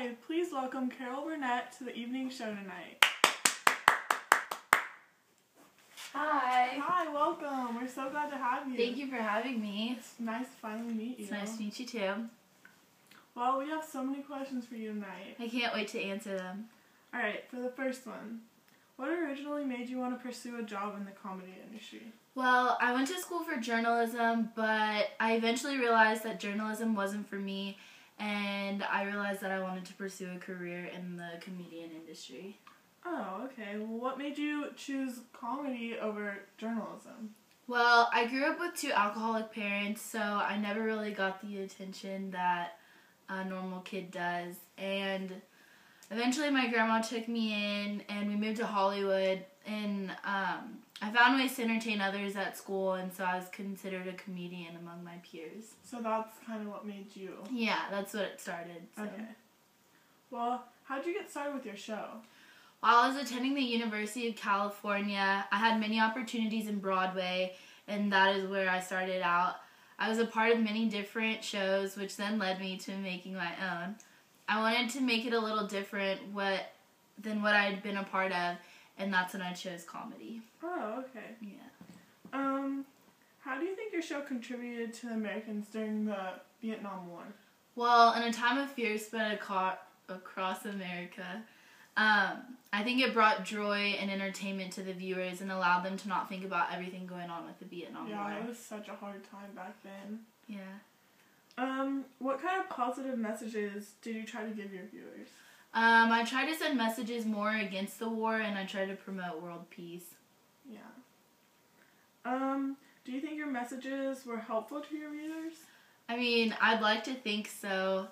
Hi, please welcome Carol Burnett to the evening show tonight. Hi. Hi, welcome. We're so glad to have you. Thank you for having me. It's nice to finally meet you. It's nice to meet you too. Well, we have so many questions for you tonight. I can't wait to answer them. Alright, for the first one, what originally made you want to pursue a job in the comedy industry? Well, I went to school for journalism, but I eventually realized that journalism wasn't for me, and I realized that I wanted to pursue a career in the comedian industry. Oh, okay. Well, what made you choose comedy over journalism? Well, I grew up with two alcoholic parents, so I never really got the attention that a normal kid does. And eventually my grandma took me in, and we moved to Hollywood, and I found ways to entertain others at school, and so I was considered a comedian among my peers. So that's kind of what made you... Yeah, that's what it started. So. Okay. Well, how'd you get started with your show? While I was attending the University of California, I had many opportunities in Broadway, and that is where I started out. I was a part of many different shows, which then led me to making my own. I wanted to make it a little different than what I had been a part of, and that's when I chose comedy. Oh, okay. Yeah. How do you think your show contributed to the Americans during the Vietnam War? Well, in a time of fear spread across America, I think it brought joy and entertainment to the viewers and allowed them to not think about everything going on with the Vietnam War. Yeah, it was such a hard time back then. Yeah. What kind of positive messages did you try to give your viewers? I try to send messages more against the war, and I try to promote world peace. Yeah. Do you think your messages were helpful to your viewers? I mean, I'd like to think so.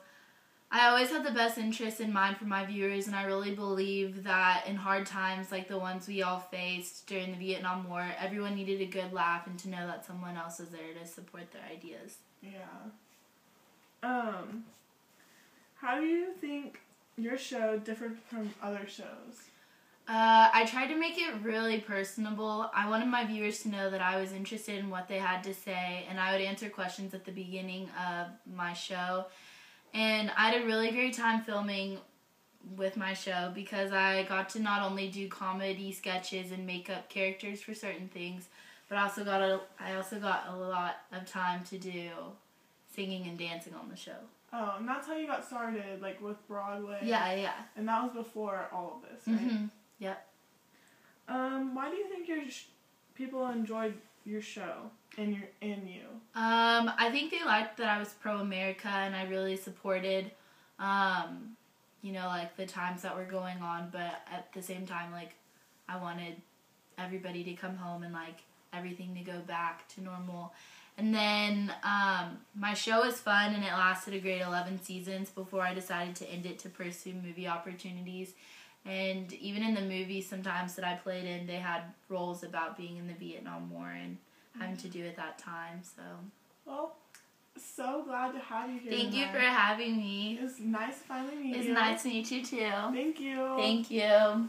I always had the best interest in mind for my viewers, and I really believe that in hard times like the ones we all faced during the Vietnam War, everyone needed a good laugh and to know that someone else was there to support their ideas. Yeah. How do you think your show differed from other shows? I tried to make it really personable. I wanted my viewers to know that I was interested in what they had to say, and I would answer questions at the beginning of my show. And I had a really great time filming with my show because I got to not only do comedy sketches and make up characters for certain things, but I also got a lot of time to do singing and dancing on the show. Oh, and that's how you got started, like with Broadway. Yeah. And that was before all of this, right? Mm-hmm. Yep. Why do you think people enjoyed your show and you? I think they liked that I was pro-America and I really supported, like the times that were going on, but at the same time, like, I wanted everybody to come home and, like, everything to go back to normal. And then, my show was fun and it lasted a great 11 seasons before I decided to end it to pursue movie opportunities. And even in the movies sometimes that I played in, they had roles about being in the Vietnam War and having to do at that time, so. Well, so glad to have you here. Thank you for having me. It was nice to finally meet you. It was nice to meet you too. Thank you. Thank you.